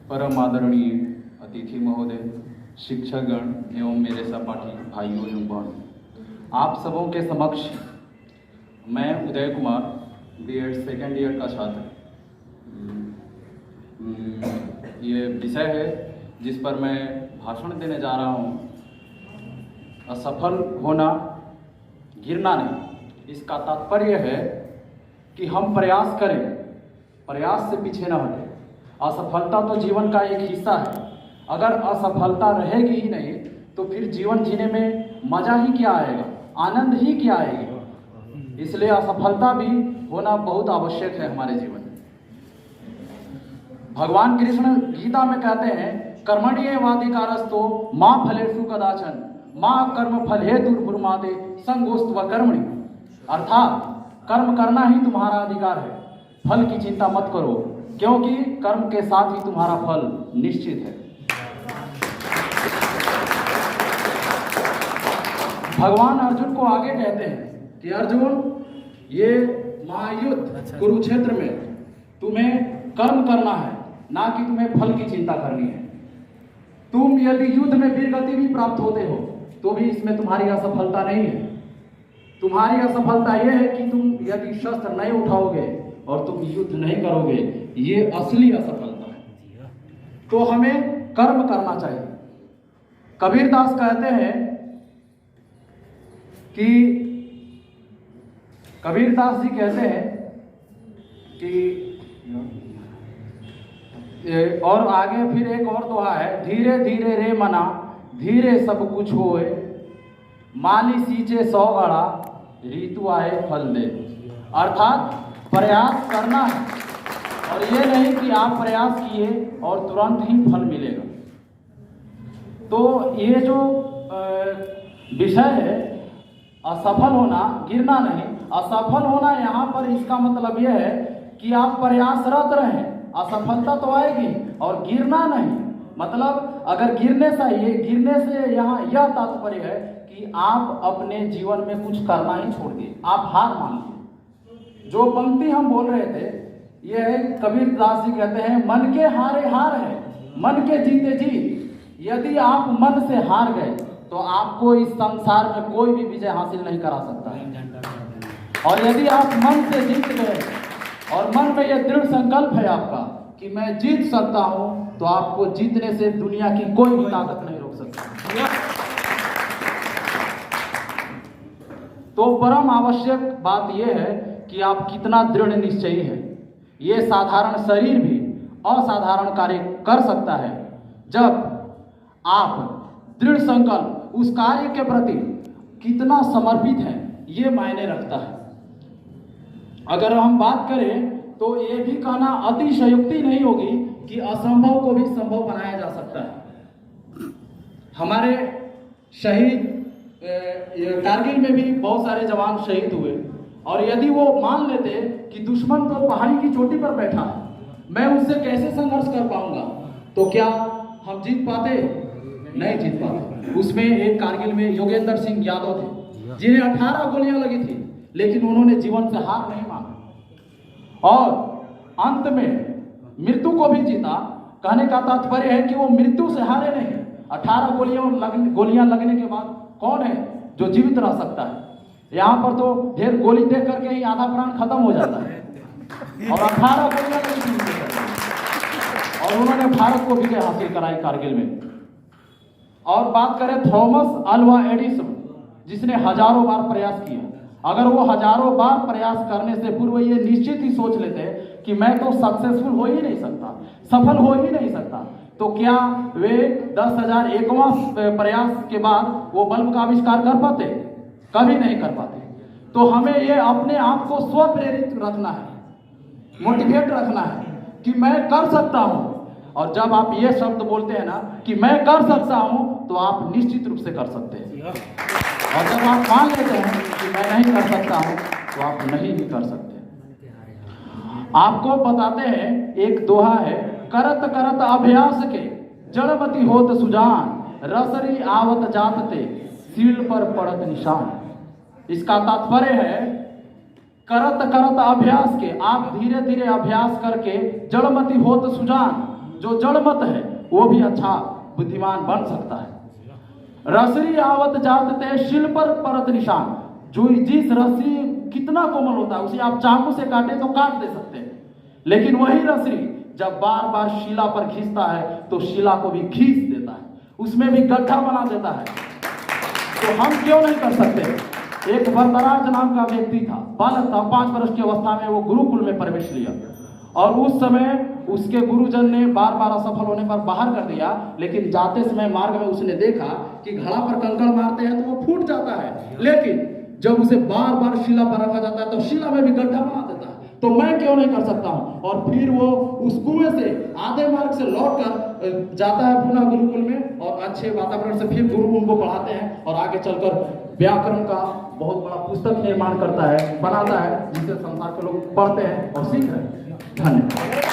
परम आदरणीय अतिथि महोदय, शिक्षकगण एवं मेरे सहपाठी भाइयों एवं बहनों, आप सबों के समक्ष मैं Uday Kumar BEd second year का छात्र, ये विषय है जिस पर मैं भाषण देने जा रहा हूँ। असफल होना, गिरना नहीं। इसका तात्पर्य है कि हम प्रयास करें, प्रयास से पीछे न हटें। असफलता तो जीवन का एक हिस्सा है। अगर असफलता रहेगी ही नहीं तो फिर जीवन जीने में मजा ही क्या आएगा, आनंद ही क्या आएगी। इसलिए असफलता भी होना बहुत आवश्यक है हमारे जीवन में। भगवान कृष्ण गीता में कहते हैं, कर्मण्येवाधिकारस्तो मा फलेषु कदाचन मा कर्म फले दुर्भुर्मादे संगोस्त्व कर्मणि। अर्थात कर्म करना ही तुम्हारा अधिकार है, फल की चिंता मत करो, क्योंकि कर्म के साथ ही तुम्हारा फल निश्चित है। भगवान अर्जुन को आगे कहते हैं कि अर्जुन, ये महायुद्ध कुरुक्षेत्र में तुम्हें कर्म करना है, ना कि तुम्हें फल की चिंता करनी है। तुम यदि युद्ध में वीरगति भी प्राप्त होते हो तो भी इसमें तुम्हारी असफलता नहीं है। तुम्हारी असफलता यह है कि तुम यदि शस्त्र नहीं उठाओगे और तुम युद्ध नहीं करोगे, ये असली असफलता है। तो हमें कर्म करना चाहिए। कबीरदास कहते हैं कि कबीरदास जी कहते हैं कि और आगे फिर एक और दोहा है, धीरे धीरे रे मना धीरे सब कुछ होए, माली सींचे 100 घड़ा ऋतु आए फल दे। अर्थात प्रयास करना है, और ये नहीं कि आप प्रयास किए और तुरंत ही फल मिलेगा। तो ये जो विषय है, असफल होना, गिरना नहीं। असफल होना यहाँ पर इसका मतलब यह है कि आप प्रयासरत रहें, असफलता तो आएगी, और गिरना नहीं। मतलब अगर गिरने से यहाँ यह तात्पर्य है कि आप अपने जीवन में कुछ करना ही छोड़ दिए, आप हार मान लिए। जो पंक्ति हम बोल रहे थे, ये है कबीरदास जी कहते हैं, मन के हारे हार है, मन के जीते जीत। यदि आप मन से हार गए तो आपको इस संसार में कोई भी विजय हासिल नहीं करा सकता है। और यदि आप मन से जीत गए और मन में यह दृढ़ संकल्प है आपका कि मैं जीत सकता हूं, तो आपको जीतने से दुनिया की कोई भी ताकत नहीं रोक सकती। तो परम आवश्यक बात यह है कि आप कितना दृढ़ निश्चयी हैं। ये साधारण शरीर भी असाधारण कार्य कर सकता है जब आप दृढ़ संकल्प उस कार्य के प्रति कितना समर्पित है, ये मायने रखता है। अगर हम बात करें तो ये भी कहना अतिशयोक्ति नहीं होगी कि असंभव को भी संभव बनाया जा सकता है। हमारे शहीद कारगिल में भी बहुत सारे जवान शहीद हुए, और यदि वो मान लेते कि दुश्मन तो पहाड़ी की चोटी पर बैठा है, मैं उससे कैसे संघर्ष कर पाऊंगा, तो क्या हम जीत पाते? नहीं जीत पाते। उसमें एक कारगिल में योगेंद्र सिंह यादव थे, जिन्हें 18 गोलियां लगी थी, लेकिन उन्होंने जीवन से हार नहीं माना और अंत में मृत्यु को भी जीता। कहने का तात्पर्य है कि वो मृत्यु से हारे नहीं। 18 गोलियां लगने के बाद कौन है जो जीवित रह सकता है? यहाँ पर तो ढेर गोली देख करके ही आधा प्राण खत्म हो जाता है, और 18 गोलियां लगी थी, और उन्होंने भारत को विजय हासिल कराई कारगिल में। और बात करें थॉमस अल्वा एडिसन, जिसने हजारों बार प्रयास किया। अगर वो हजारों बार प्रयास करने से पूर्व ये निश्चित ही सोच लेते कि मैं तो सक्सेसफुल हो ही नहीं सकता, सफल हो ही नहीं सकता, तो क्या वे 10,001वां प्रयास के बाद वो बल्ब का आविष्कार कर पाते? कभी नहीं कर पाते। तो हमें ये अपने आप को स्व प्रेरित रखना है, मोटिवेट रखना है कि मैं कर सकता हूँ। और जब आप ये शब्द बोलते हैं ना कि मैं कर सकता हूँ, तो आप निश्चित रूप से कर सकते हैं। और जब आप मान लेते हैं कि मैं नहीं कर सकता हूँ, तो आप नहीं भी कर सकते। आपको बताते हैं, एक दोहा है, करत करत अभ्यास के जड़मति होत सुजान, रसरी आवत जातते सील पर पड़त निशान। इसका तात्पर्य है, करत करत अभ्यास के, आप धीरे धीरे अभ्यास करके जड़मति होत सुजान, जो जड़ मत है वो भी अच्छा बुद्धिमान बन सकता है। रसरी आवत जात ते शिल पर परत निशान, जो जिस रसरी कितना कोमल होता है उसे आप चाकू से काटे तो काट दे सकते हैं, लेकिन वही रसरी जब बार बार शिला पर खींचता है तो शिला को भी खींच देता है, उसमें भी गड्ढा बना देता है। तो हम क्यों नहीं कर सकते? एक वरदराज नाम का व्यक्ति था, बालक था, 5 वर्ष की अवस्था में वो गुरुकुल में प्रवेश लिया और उस समय उसके गुरुजन ने बार बार असफल होने पर बाहर कर दिया, लेकिन जाते समय मार्ग में उसने देखा कि घड़ा पर कंकड़ मारते हैं तो वो फूट जाता है, लेकिन जब उसे बार बार शिला पर रखा जाता है तो शिला में भी गड्ढा बना देता है। तो मैं क्यों नहीं कर सकता हूं? और फिर वो उस कुएं से आधे मार्ग से लौटकर जाता है पुनः गुरुकुल में और अच्छे वातावरण से फिर गुरु उनको पढ़ाते हैं और आगे चलकर व्याकरण का बहुत बड़ा पुस्तक निर्माण करता है, बनाता है, जिसे संसार के लोग पढ़ते हैं और सीख रहे हैं। धन्यवाद।